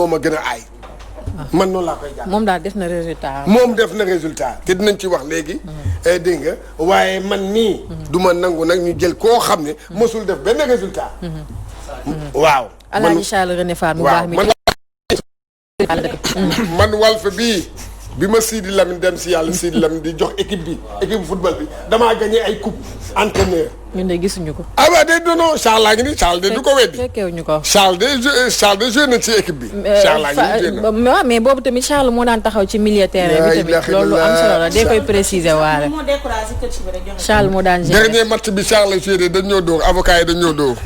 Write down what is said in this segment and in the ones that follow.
moo ma gën a aay. man noonu laa koy jàpp. moom daal def na résultat. moom def na résultat te dinañ ci wax léegi. dégg nga waaye man nii. du ma nangu nag ñu jël koo xam ne. mosul def benn résultat. waaw. Alaaji Charles René Fall mu baax mi. man Walf bii bi ma Sidi Lamine dem si yàlla Sidi Lamine di jox équipe football bi damaa gagné ay coupe entraîneur. ñun de gisuñu ko. ah waaw de non Charles laa ngi nii Charles de du ko weddi. fekkewuñu ko. Charles de joué na ci équipe bi. Charles laa ngi nii joué na waaw mais boobu tamit Charles moo daan taxaw ci milieu terrain bi tamit loolu am solo la day koy préciser waale. Charles moo daan gérer. dernier match bi Charles la joué dañ ñoo dóor avocat yi dañ ñoo dóor.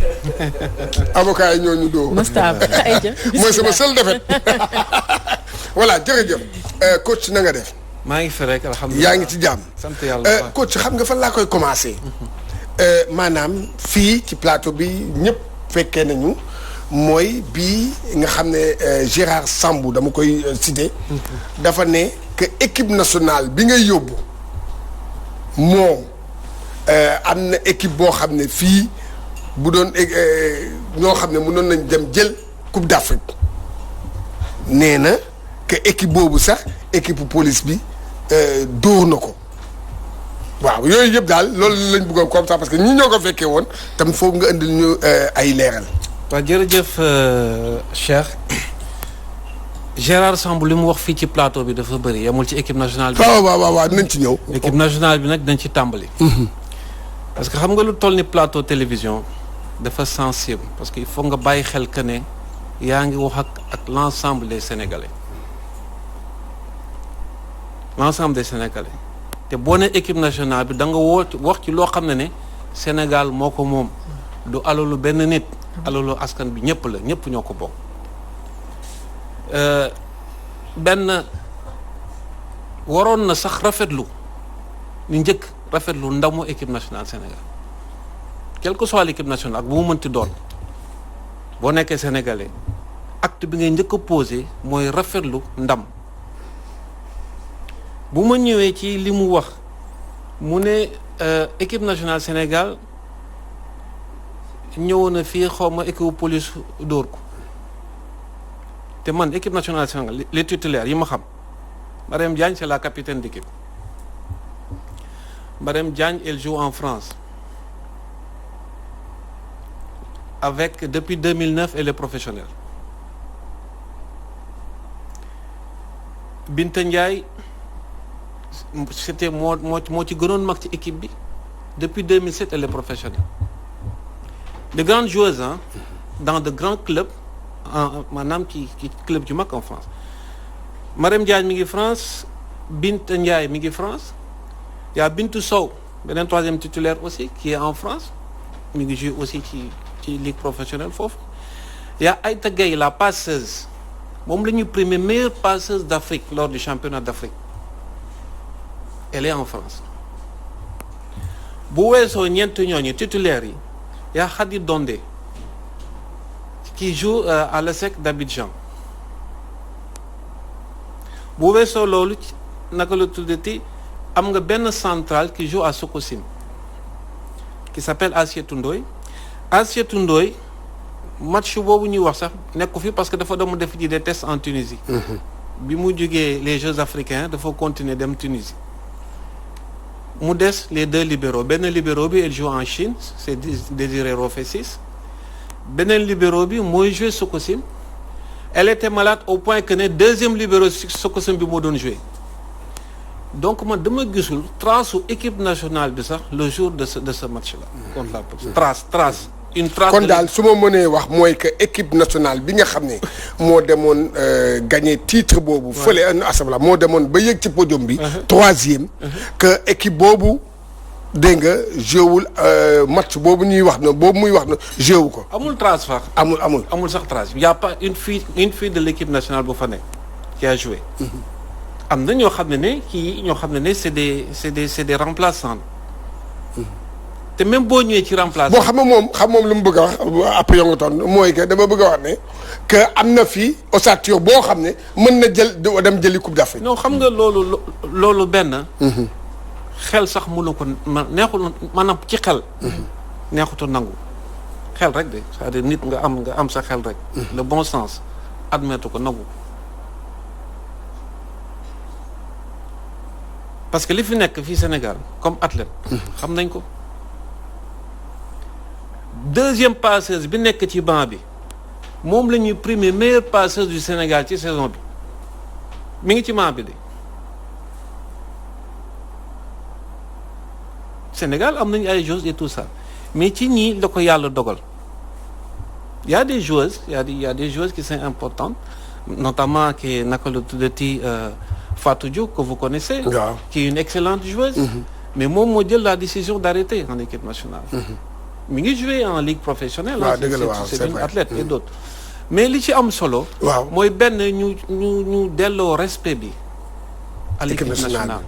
avocat yi ñoo ñu dóor. Moustapha ayca mooy sama seul défaite. voilà jërëjëf coach na nga def. maa ngi fi rek alhamdulilah yaa ngi ci jàmm. sant yàlla coach xam nga fan laa koy commencé. maanaam fii ci plateau bi ñëpp fekkee nañu mooy bii nga xam ne Gérard Sambou dama koy cité. dafa ne que équipe nationale bi ngay yóbbu moom am na équipe boo xam ne fii bu doon ñoo xam ne mënoon nañ dem jël Coupe d'Afrique nee na que équipe boobu sax équipe police bi dóor na ko. waaw yooyu yëpp daal loolu lañ bëggoon comme ça parce que ñi ñoo ko fekkee woon tam foofu nga indil ñu ay leeral. waaw jërëjëf Cheikh Gérard Sambou li mu wax fii ci plateau bi dafa bëri yemul ci équipe nationale bi. waaw dinañ ci ñëw. équipe nationale bi nag dañ ci tàmbali. parce que xam nga lu toll ni plateau télévision dafa sensible parce que il faut nga bàyyi xel que ne yaa ngi wax ak l'ensemble des Sénégalais te boo nee équipe nationale bi da nga wax ci loo xam ne Sénégal moo ko moom du alalu benn nit alalu askan bi ñëpp la ñëpp ñoo ko bokk benn waroon na sax rafetlu ñu njëkk rafetlu ndamu équipe nationale Sénégal quelle que soit l'équipe nationale ak bu mu mënti doon boo nekkee sénégalais acte bi ngay njëkk a posé mooy rafetlu ndam bu ma ñëwee ci li mu wax mu ne équipe nationale Sénégal ñëwoon na fii xaw ma équipe police dóor ko te man équipe nationale Sénégal les titulaires yi ma xam Mariam Diagne c'est la capitaine d'équipe Mariam Diagne elle joue en France avec depuis 2009 elle est professionnelle Binta Ndiaye c'était moo ci gënoon mag ci équipe bi depuis 2007 elle est professionnelle de grandes joueuses dans de grands clubs maanaam ci club yu mag en France Marème Diagne mi ngi France Binta Ndiaye mi ngi France y a Bintou Sow beneen troisième titulaire aussi qui est en France mi ngi jouer aussi ci ligue professionnelle foofu y a Aïta Gueye la passeuse moom la ñuy primé meilleure passeuse d'Afrique lors du championnat d'Afrique elle est en France bu weesoo ñeent ñooñu titulaires yi y a Khady Dondé qui joue à l'ESSEC d'Abidjan bu weesoo loolu naka la tuddati am nga benn central qui joue à Sococim qui s'appelle Assietou Ndoye match boobu ñuy wax sax nekku fi parce que dafa doon def ji des tests en Tunisie bi mu jógee les Jeux africains dafa continuer dem Tunisie mu des les deux libéraux benn libéraux bi elle joue en Chine c'est Désiré Rofessis beneen libéraux bi mooy joué Sococim elle était malade au point que ne deuxième libéraux Sococim bi moo doon joué donc man dama gisul trace su équipe nationale bi sax le jour de ce match là contre la trace une trace kon daal su ma mënee wax mooy que équipe nationale bi nga xam ne moo demoon gagné titre boobu fële asabla moo demoon ba yëg ci podium bi troisième que équipe boobu dégg nga jéewul match boobu ñuy wax na boobu muy wax na jéewu ko amul trace fa amul sax trace y a pas une fille de l'équipe nationale bu fa nekk qui a joué am na ñoo xam ne c'est des remplaçants te même boo ñëwee ci remplaçant boo xam moom lu mu bëgg a wax après yoo nga toon mooy que dama bëgg a wax ne que am na fii ossature boo xam ne mën na dem jëli Coupe d'Afrique. non xam nga loolu benn xel sax mënu ko neexul maanaam ci xel neexutu nangu xel rek de c'est-à-dire nit nga am sa xel rek le bon sens admettre ko nagu parce que li fi nekk fii Sénégal comme athlète xam nañ ko deuxième passeuse bi nekk ci banc bi moom la ñuy primer meilleure passeuse du Sénégal ci saison bi mi ngi ci banc bi de Sénégal am nañu ay joueuses et tout ça mais ci ñii la ko yàlla dogal il y a des joueuses il y a des joueuses qui sont importantes notamment qui naka la tuddati Fatou Diop que vous connaissez qui est une excellente joueuse mais moom moo jël la décision d'arrêter en équipe nationale mi ngi jouer en ligue professionnelle c'est une athlète et d'autres mais li ci am solo mooy benn ñu delloo respect bi à l'équipe nationale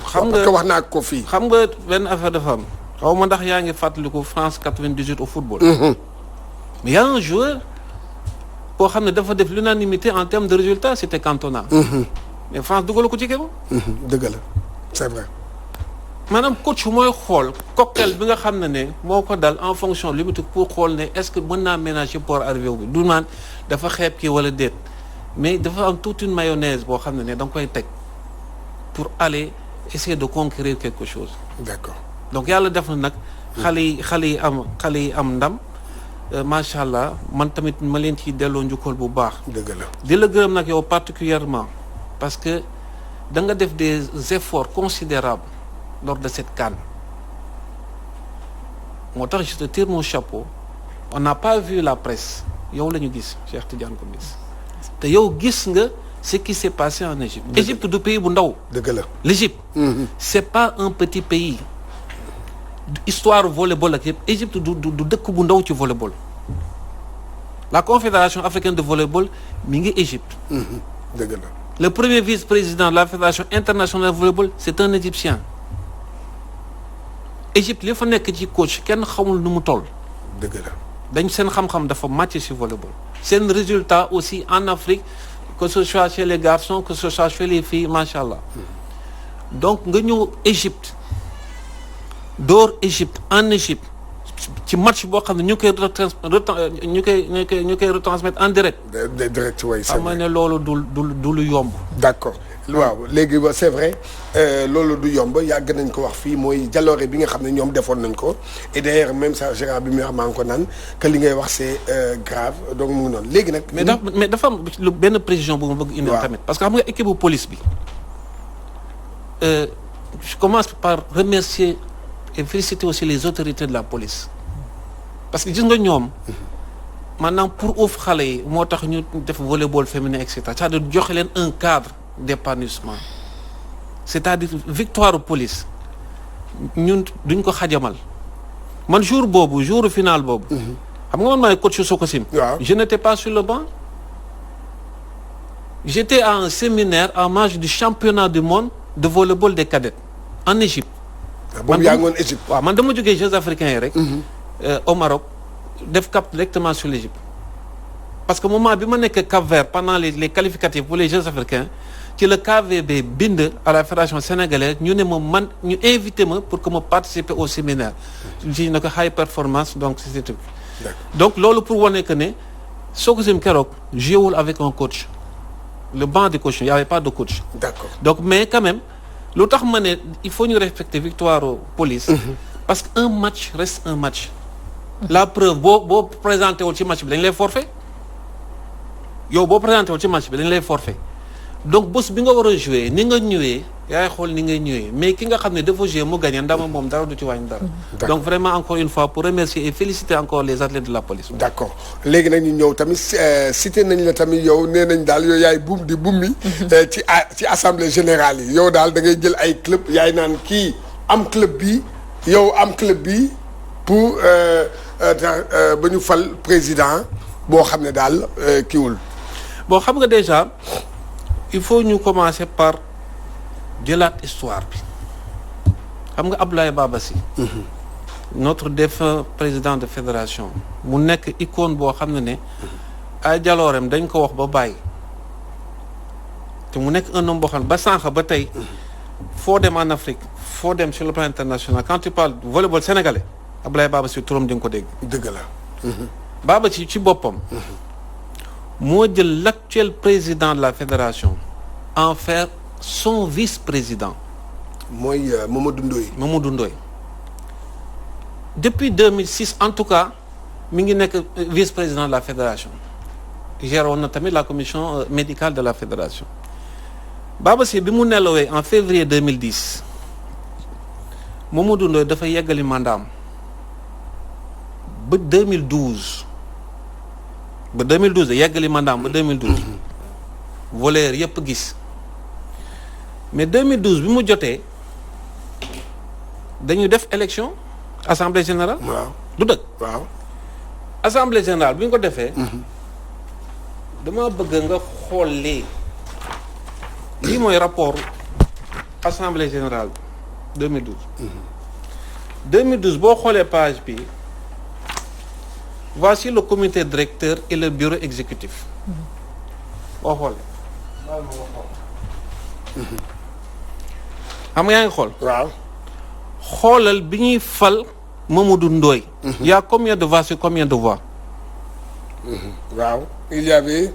xam nga wax naa ko fii xam nga benn affaire dafa am xaw ma ndax yaa ngi fàttaliku France 98 au football mais il y a un joueur boo xam ne dafa def l'unanimité en termes de résultats c'était Cantona mais France dugal ko ci kéem dëgg la c'est vrai maanaam coach mooy xool cocktail bi nga xam ne moo ko dal en fonction limite pour xool ne est-ce que mën naa ménager pour arriver wu bi du naan dafa xeeb kii wala déet mais dafa am toute une mayonnaise boo xam ne da nga koy teg pour aller essayer de conquérir quelque chose. D'accord. Donc yàlla def na nag xale yi am ndam macha allah man tamit ma leen ciy delloo njukkal bu baax. dëgg la di la gërëm nag yow particulièrement parce que da nga def des efforts considérables lors de cette CAN. moo tax je te tire mon chapeau on n'a pas vu la presse yow la ñu gis Cheikh Tidiane Gomis te yow gis nga ce qui s'est passé en Égypte. Égypte du pays bu ndaw. dëgg la l'Égypte. C'est pas un petit pays. Histoire volleyball ak yëpp Égypte du dëkk bu ndaw ci volleyball. La Confédération africaine de volleyball mi ngi Égypte. dëgg la. Le premier vice-président de la Fédération internationale de volleyball c'est un Égyptien. Égypte li fa nekk ci coach kenn xamul nu mu toll. dëgg la. dañ seen xam-xam dafa màcc ci volleyball. seen résultat aussi en Afrique. que ce soit chez les garçons que ce soit chez les filles macha allah donc nga ñëw Égypte door Égypte en Égypte ci match boo xam ne ñu koy retransmettre en direct. direct way xam nga ne loolu du lu yomb. d'accord waaw léegi c'est vrai loolu du yomb yàgg nañ ko wax fii mooy jaloore bi nga xam ne ñoom defoon nañ ko et d'ailleurs même ça Gérard bi muy wax maa ngi ko naan que li ngay wax c'est grave donc mu ngi noonu léegi nag. mais dafa am benn précision bu ma bëgg indi tamit. parce que xam nga équipe bu police bi je commence par remercier et féliciter aussi les autorités de la police parce que gis nga ñoom maanaam pour uuf xale yi moo tax ñu def volleyball féminin et cetera c'est-à-dire joxe leen un cadre d'épanouissement c'est-à-dire victoire police ñun duñ ko xajamal man jour final boobu xam nga man maay coach Sococim je n'étais pas sur le banc j'étais à un séminaire en marge du championnat du monde de volleyball des cadets en Égypte boobu yaa ngoon Égypte waaw man dama jógee Jeux africains yi rek au Maroc def cap directement sur l'Égypte parce que moment bi ma nekk Cap-Vert pendant les qualificatifs pour les Jeux africains ci le KVB bind à la fédération sénégalaise ñu ne ma man ñu invité ma pour que ma participer au séminaire ci na ko high performance donc c'était donc loolu pour wane que ne Sococim keroog joué avec un coach le banc de coach il y avait pas de coach. D'accord. Donc mais quand même lu tax ma ne il faut ñu respecter victoire police parce que un match reste un match. La preuve boo présenté wul ci match bi dañ lay forfait yow boo présenté wul ci match bi dañ lay forfait donc bés bi nga war a jouer ni nga ñëwee yaay xool ni ngay ñëwee mais ki nga xam ne dafa jouer mu gagné ndama moom dara du ci wàññi dara. Donc vraiment encore une fois pour remercier et féliciter encore les athlètes de la police. D'accord léegi nag ñu ñëw tamit cité nañ la tamit yow nee nañ daal yow yaay buum di bummi ci assemblée générale yi yow daal da ngay jël ay club yaay naan kii am club bi yow am club bi pour ba ñu fal président boo xam ne daal kiiwul. Bon xam nga déjà il faut ñu commencer par jëlaat histoire bi xam nga Abdoulaye Baba Sy notre défunt président de fédération mu nekk icône boo xam ne ay jaloorem dañ ko wax ba bàyyi te mu nekk un homme boo xam ne ba sànq ba tey foo dem en Afrique foo dem sur le plan international quand tu parles de volleyball sénégalais Abdoulaye Baba Sy turam di nga ko dégg. dëgg la. Baba Sy ci boppam moo jël l'actuel président de la fédération en faire son vice-président. mooy Mamadou Ndoye. Mamadou Ndoye depuis 2006 en tout cas mi ngi nekk vice-président de la fédération géré woon na tamit la commission médicale de la fédération. Baba Sy bi mu nelawee en février 2010 Mamadou Ndoye dafa yeggali mandaam ba 2012 yeggali mandaam ba 2012 voleur yëpp gis mais 2012 bi mu jotee dañu def élection assemblée générale. waaw du dëgg. waaw assemblée générale bi ñu ko defee. dama bëgg nga xool lii mooy rapport assemblée générale 2012. 2012 boo xoolee page bi voici le comité directeur et le bureau exécutif. boo xoolee. xam nga yaa ngi xool. waaw. xoolal bi ñuy fal Mamadou Ndoye. Il y a combien de voix sur combien de voix? waaw il y avait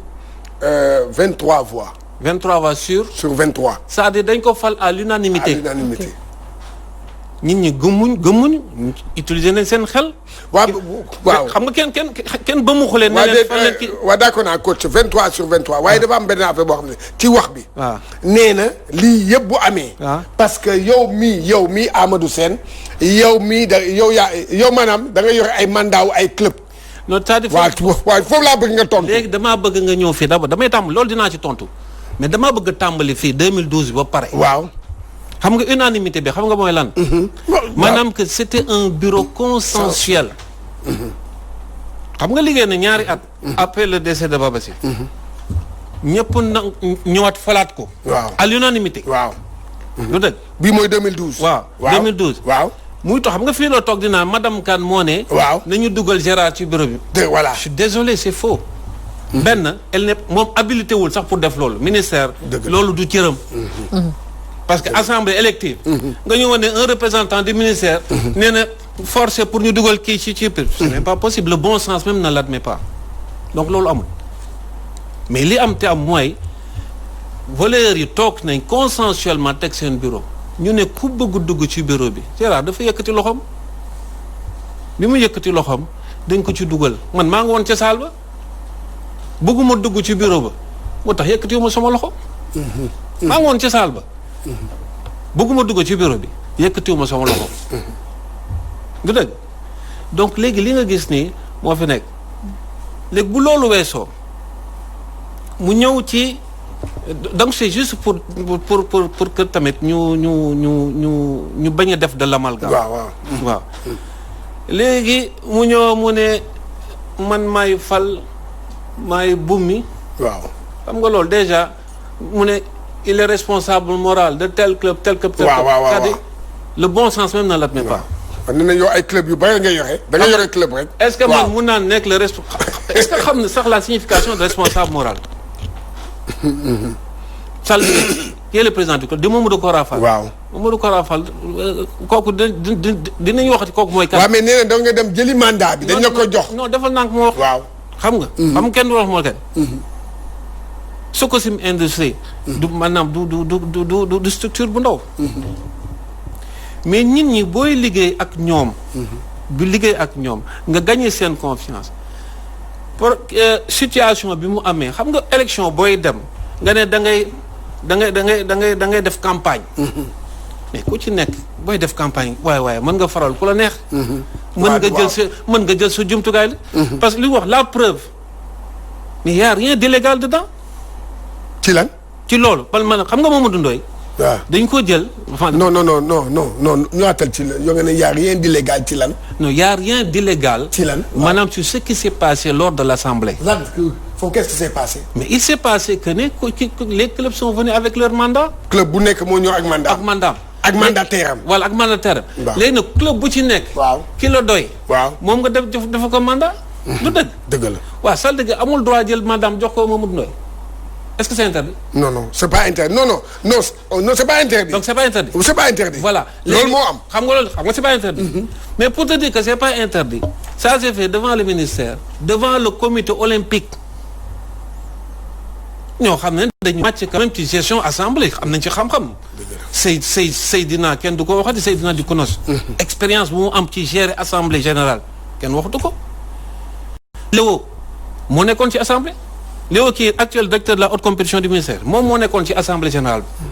23 voix. 23 voix sur 23. c'est-à-dire dañ ko fal à l'unanimité. À l'unanimité. nit ñi gëmmuñ utiliser nañ seen xel. waaw xam nga kenn ba mu xoolee. ne leen fan leen ki waaw d'accord naa coach 23 sur 23 waaye dafa am benn affaire boo xam ne ci wax bi. waaw nee na lii yëpp bu amee. parce que yow mii Amadou Sène yow maanaam da nga yore ay mandat wu ay club. non c'est-à-dire waaw foofu laa bëgg nga tontu. léegi damaa bëgg nga ñëw fii d'abord damay tàmbali loolu dinaa ci tontu mais damaa bëgg a tàmbali fii 2012 ba pare. waaw. xam nga unanimité bi xam nga mooy lan. maanaam que c'était un bureau consensuel. xam nga liggéey na ñaari at. après le décès de Baba Sy. ñëpp na ñëwaat falaat ko. waaw à l'unanimité. waaw. lu dëgg. bii mooy 2012. waaw 2012. waaw. muy tax xam nga fii la toog dinaa madame Kane moo ne. waaw nañu dugal Gérard ci bureau bi. voilà je suis désolé c'est faux. benn elle ne moom habilité wul sax pour def loolu ministère. loolu du cëram. parce que assemblée élective. nga ñëwoon ne un représentant du ministère. nee na forcé pour ñu dugal kii ci ce n'est pas possible le bon sens même ne l'admet pas donc loolu amul mais li am te am mooy voleurs yi toog nañ consensuellement teg seen bureau ñu ne ku bëgg dugg ci bureau bi Gérard dafa yëkkati loxoom bi mu yëkkati loxoom dañ ko ci dugal man maa ngi woon ca saal ba bëgguma dugg ci bureau ba moo tax yëkkatiwuma sama loxo. maa ngi woon ca saal ba. bëgguma dugg ci bureau bi yëkkatiwuma sama loxo. du dëgg donc léegi li nga gis nii moo fi nekk léegi bu loolu weesoo mu ñëw ci donc c'est juste pour que tamit ñu bañ a def de l'amalgame. waaw. léegi mu ñëw mu ne man maay fal maay bummi. waaw xam nga loolu déjà mu ne. il est responsable moral de tel club tel club. c'est-à-dire le bon sens même ne l'admet pas. nee na yow ay club yu bari nga yore. da nga yore club rek. est-ce que man mun naa nekk le est-ce que xam na sax la signification de responsable moral. Sall qui est le président du club di Mamadou Kora Fall. waaw Mamadou Kora Fall kooku dinañu waxati kooku mooy. kan waaw mais nee na da nga dem jëli mandat bi. dañ la ko jox non defal naa ko ma wax. waaw xam nga. xam kenn du wax moo kenn. Sococim industrie. du maanaam du structure bu ndaw. mais nit ñi booy liggéey ak ñoom. bu liggéey ak ñoom nga gagner seen confiance. pour situation bi mu amee xam nga élection booy dem nga ne da ngay def campagne. mais ku ci nekk booy def campagne waaye mën nga faral ku la neex. mën nga jël sa jumtukaay la. parce que li wax la preuve mais y a rien d'illégal dedans. ci lan. ci loolu parce que man xam nga Mamadou Ndoye. waaw dañ ko jël. non ñëwaatal ci la yoo nga ne y a rien d'illégal ci lan. non y a rien d'illégal. ci lan maanaam sur ce qui s'est passé lors de l'assemblée. lan qu'est-ce qui s'est passé. mais il s'est passé que les clubs sont venus avec leur mandat. club bu nekk moo ñëw ak mandat. ak mandat. ak mandataire am. voilà ak mandataire am. waaw léegi nag club bu ci nekk. waaw ki la doy. waaw moom nga dafa ko mandat. du dëgg. dëgg la. waaw sal dëgg amul droit jël mandat jox ko Mamadou Ndoye. est-ce que c'est interdit. non c'est pas interdit non c'est pas interdit. donc c'est pas interdit. c'est pas interdit. voilà loolu moo am. xam nga c'est pas interdit. mais pour te dire que c'est pas interdit ça s'est fait devant le ministère devant le comité olympique ñoo xam ne dañu màcc quand même ci gestion assemblée am nañ ci xam-xam. Seydina kenn du ko waxati Seydina di konos expérience bu mu am ci gérer assemblée générale kenn waxatu ko. Léo moo nekkoon ci assemblée Léo qui est actuel directeur de la haute compétition du ministère moom moo nekkoon ci assemblée générale bi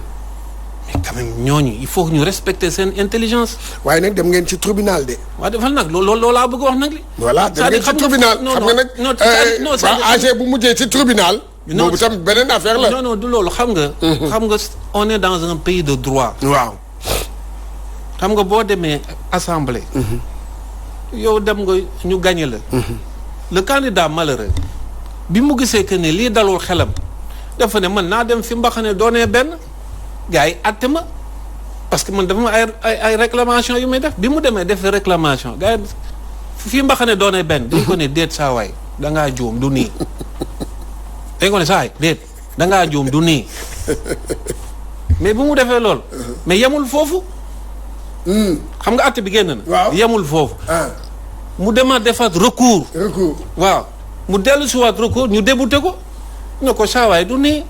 mais quand même ñooñu il faut que ñu respecter seen intelligence. waaye nag dem ngeen ci tribunal de. waaw defal nag loolu laa bëgg wax nag li. voilà dem ngeen ci tribunal xam nga nag. non AG bu mujjee ci tribunal. boobu tam beneen affaire la. non du loolu xam nga. xam nga on est dans un pays de droit. waaw. xam nga boo demee assemblée. yow dem nga ñu gagné la. le candidat malheureux bi mu gisee que ne lii dalul xelam dafa ne man naa dem fi mbaxane doonee benn gars yi àtte ma parce que man dafa ma ay réclamation yu may def bi mu demee def réclamation gars yi fi mbaxane doonee benn dañ ko ne déet saa waay dangaa juum du nii dañ ko ne saa waay déet dangaa juum du nii mais bu mu defee lool mais yemul foofu xam nga àtte bi génn na. waaw yemul foofu. mu demaat defaat recours. waaw mu dellu si waat recours ñu débouté ko ne ko saawaay du nii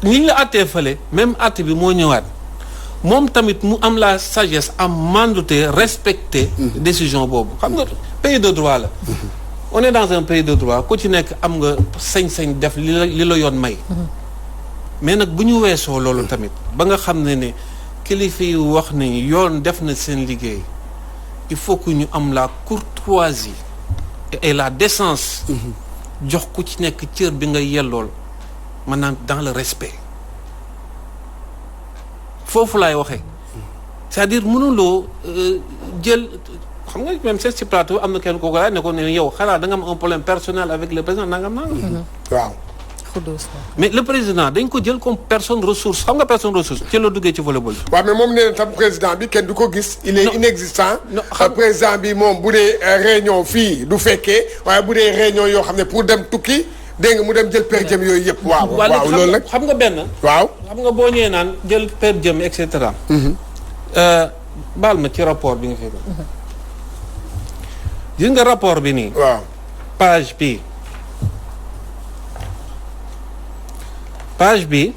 ñi la àttee fële même àtte bi moo ñëwaat moom tamit mu am la sagesse am mandute respecter décision boobu xam nga pays de droit la. on est dans un pays de droit ku ci nekk am nga sañ-sañ def li la yoon may. mais nag bu ñu weesoo loolu tamit ba nga xam ne kilifa yi wax nañu yoon def na seen liggéey il faut que ñu am la courtoisie et la décence jox ku ci nekk cër bi nga yellool maanaam dans le respect foofu laay waxee c'est-à-dire mënuloo jël xam nga même ci plateau am na kenn kooku laay ne ko ne yow xanaa da nga am un problème personnel avec le président nangam. waaw. mais le président dañ ko jël comme personne ressource xam nga personne ressource ci la duggee ci volleyball. waaw mais moom nee na tam président bi kenn du ko gis. il est inexistant. président bi moom bu dee réunion fii du fekkee waaye bu dee réunion yoo xam ne pour dem tukki dégg nga mu dem jël per diem yooyu yëpp. waaw loolu nag xam nga benn. waaw xam nga boo ñëwee naan jël per diem et cetera. baal ma ci rapport bi nga fekk. gis nga rapport bi nii. waaw page bi.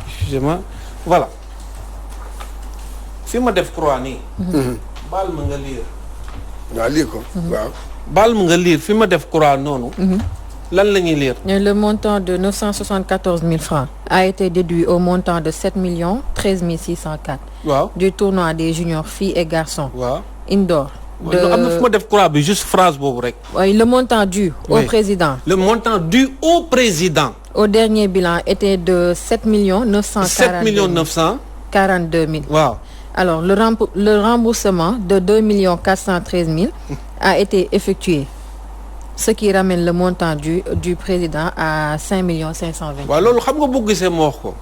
excusez-moi voilà fi ma def croix nii. baal ma nga lire. waaw lire ko. waaw. baal ma nga lire fi ma def croix noonu. lan la ñuy lire. Le montant de 974 000 francs a été déduit au montant de 7 13 604. waaw du tournoi des juniors filles et garçons. waaw indoor. am na fu ma def croix bi juste phrase boobu rek. Oui, le montant dû au président. Le montant dû au président. Au dernier bilan était de 7 942 000. waaw. Alors le remboursement de 2 413 000 a été effectué, ce qui ramène le montant du président à 5 520 000. waaw loolu xam nga bu gisee ma wax ko.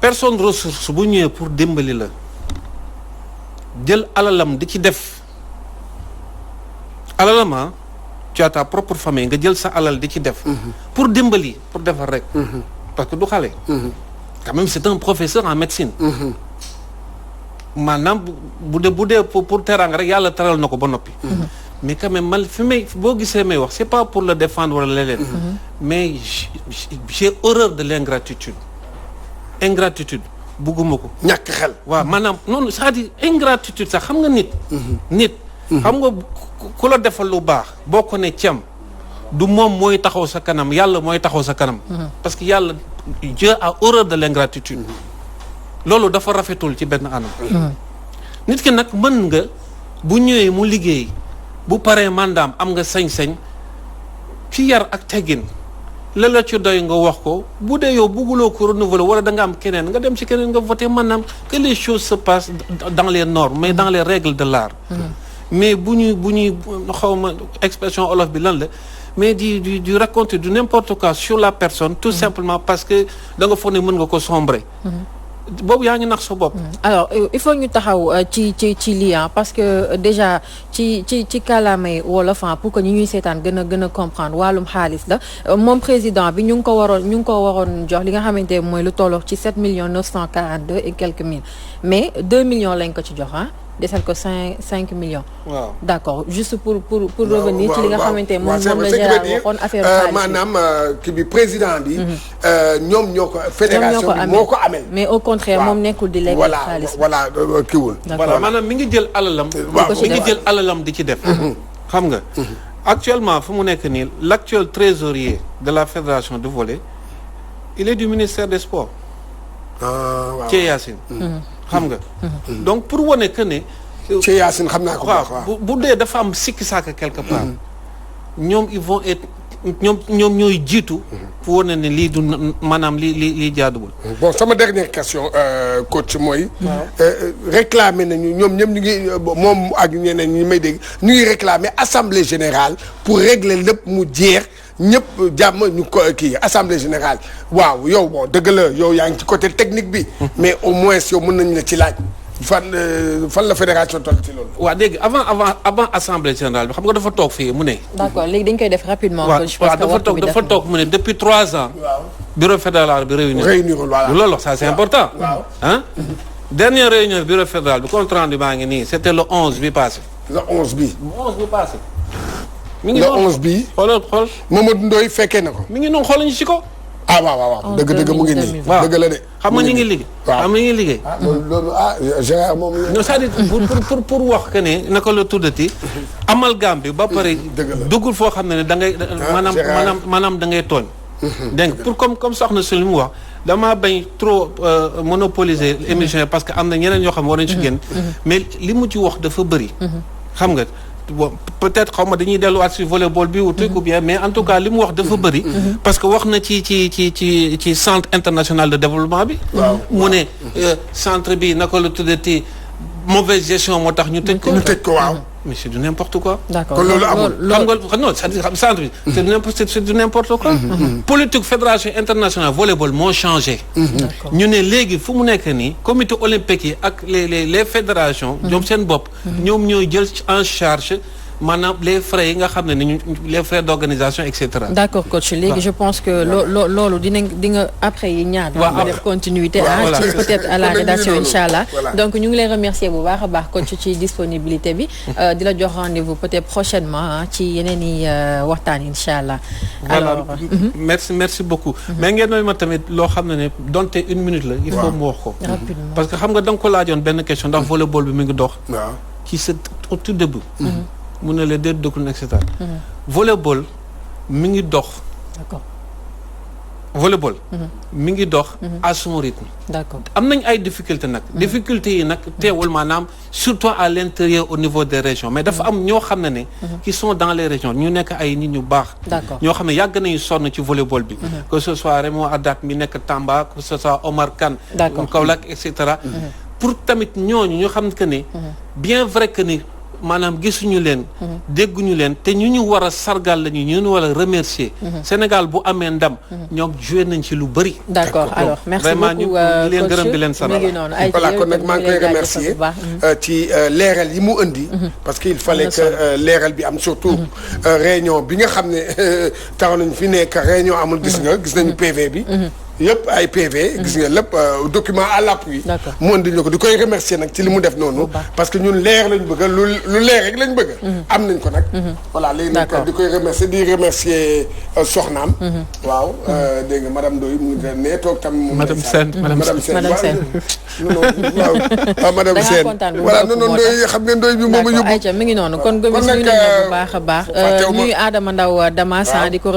personne ressource bu ñëwee pour dimbali la jël alalam di ci def. alalama tu as ta propre famille nga jël sa alal di ci def. pour dimbali pour defar rek. parce que du xale. quand même c'est un professeur en médecine. maanaam bu dee pour teraanga rek yàlla teral na ko ba noppi. mais quand même man fi may boo gisee may wax c'est pas pour le défendre wala leneen. mais j'ai horreur de l'ingratitude. ingratitude bugguma ko. ñàkk xel. waaw maanaam noonu c'est-à-dire ingratitude sax xam nga nit. nit. xam nga ku la defal lu baax boo ko ne cem du moom mooy taxaw sa kanam yàlla mooy taxaw sa kanam. parce que yàlla Dieu a horreur de l'ingratitude. loolu dafa rafetul ci benn anam. nit ki nag mën nga bu ñëwee mu liggéey bu paree mandaam am nga sañ-sañ ci yar ak teggin la ci doy nga wax ko bu dee yow bugguloo ko renouveler wala da nga am keneen nga dem ci keneen nga voter maanaam que les choses se passent dans les normes mais dans les règles de l'art. mais bu ñuy xawma expression olof bi lan la mais di raconter du n'importe quoi sur la personne tout simplement parce que da nga foog ne mën nga ko sombrer. boobu yaa ngi nax sa bopp. alors il faut ñu taxaw ci lii parce que déjà ci kàllaamay wolof pour que ñi ñuy seetaan gën a comprendre wàllum xaalis la moom président bi ñu ngi ko waroon jox li nga xamante ne mooy lu tolloog ci 7 942 et quelques mille mais 2 millions lañ ko ci jox desal ko 5 millions. waaw d'accord juste pour revenir ci li nga xamante ne moom la Gérard waxoon affaire xaalis maanaam kii bi président bi. ñoom ñoo ko fédération bi moo ko amel. mais au contraire moom nekkul di lekk xaalis. voilà kiiwul. voilà maanaam mi ngi jël alalam. mi ngi jël alalam di ci def. xam nga. actuellement fu mu nekk nii l'actuel trésorier de la fédération de volley il est du ministère des sports. waaw Thie Yacine. xam nga. donc pour wane que ne. Thie Yacine xam naa ko. waaw bu dee dafa am sikki saaka quelque part. ñoom ils vont être ñoom ñooy jiitu. pour wane ne lii du maanaam lii jaaduwul. bon sama dernière question coach mooy. réclamer nañu ñoom ñëpp ñu ngi moom ak ñeneen ñi may dégg ñu ngi réclamer assemblée générale pour régler lépp mu jeex. ñëpp jàmm ñu ko kii assemblée générale waaw yow bon dëgg la yow yaa ngi ci côté technique bi. mais au moins yow mën nañu la ci laaj. fan la fédération toll ci loolu. waaw dégg avant assemblée générale bi xam nga dafa toog fii mu ne. d'accord léegi dañ koy def rapidement. waaw dafa toog mu ne depuis 3 ans. waaw bureau fédéral bi réunir voilà loolu ça c'est important. waaw ah. dernière réunion bureau fédéral bi compte rendu baa ngi nii c'était le 11 bi passé. le 11 bi. passé. mi ngi le noonu 11 bi. xool Mamadou Ndoye fekkee na ko. mi ngi noonu xool ñu ci ko. waaw dëgg mu ngi nii. waaw dëgg la de. xam nga ñu ngi liggéey. waaw xam nga ñu ngi liggéey. loolu Gérard moom. non c'est-à-dire pour wax que ne naka la tuddati. amalgame bi ba pare. dëgg la duggul foo xam ne da ngay. maanaam da ngay tooñ. dégg nga pour comme soxna si li mu wax. damaa bañ trop monopoliser émission yi parce que am na ñeneen ñoo xam ne war nañu ci génn. mais li mu ci wax dafa bëri. xam nga. bon peut-être xaw ma dañuy delluwaat ci volleyball bi ou truc ou bien mais en tout cas li mu wax dafa bëri. parce que wax na ci centre international de développement bi. mu ne centre bi naka la tuddati mauvaise gestion moo tax ñu tëj ko. waaw. mais c'est du n'importe quoi. d'accord kon loolu amul. xam nga non c'est-à-dire centre bi. c'est du n'importe quoi. politique fédération internationale volleyball moo changé. ñu ne léegi fu mu nekk nii comité olympique yi ak les fédérations. ñoom seen bopp. ñoom ñooy jël en charge maanaam les frais yi nga xam ne ni les frais d'organisation et cetera. d'accord coach léegi je pense que loolu di nga après yi ñaar. waaw def continuité voilà. ci peut-être à la rédaction inchallah donc ñu ngi lay remercier bu baax a baax coach ci disponibilité bi. di la jox rendez-vous peut-être prochainement ci yeneen i waxtaan inchallah. alors merci beaucoup. mais ngeen doon ma tamit loo xam ne donte 1 minute la. il faut mu wax ko. rapidement parce que xam nga da nga ko laajoon benn question ndax volleyball bi mi ngi dox. waaw ci sa au tout début. mu ne la déet dëkkul et cetera. volleyball mi ngi dox. d'accord. volleyball. mi ngi dox. à son rythme. d'accord. am nañ ay difficultés nag. difficultés yi nag teewul maanaam surtout à l'intérieur au niveau des régions mais dafa am ñoo xam ne qui sont dans les régions ñu nekk ay nit ñu baax. d'accord ñoo xam ne yàgg nañu sonn ci volleyball bi. que ce soit Raymond Adat mi nekk Tamba que ce soit Omar Kane. d'accord Kaolack et cetera. pour tamit ñooñu ñu xam que ne. bien vrai que ni. maanaam gisuñu leen. dégguñu leen te ñu war a sargal lañu ñu war a remercier. Sénégal bu amee ndam. ñoom joué nañ ci lu bëri. d'accord alors merci vraiment beaucoup ñu leen gërëm di leen sant. voilà kon nag maa ngi koy remercier ci leeral yi mu indi. parce que il fallait que leeral bi am surtout réunion bi nga xam ne taxaw nañ fi nekk réunion amul gis nañu PV bi. yëpp ay PV. gis nga lépp document à l'appui. mu indi ñu ko di koy remercier nag ci li mu def noonu. parce que ñun leer lañ bëgg lu leer rek lañ bëgg. am nañ ko nag. voilà léegi nag di koy remercier di remercier soxnaam. waaw dégg nga madame Ndoye mu ngi nee toog tam. madame Sène madame Sène. waaw madame Sène. voilà non Ndoye xam nga Ndoye bi moom a yóbbu. mi ngi noonu kon gomis ñu ne bu baax a baax. ñuy Adama Ndaw Damasan di ko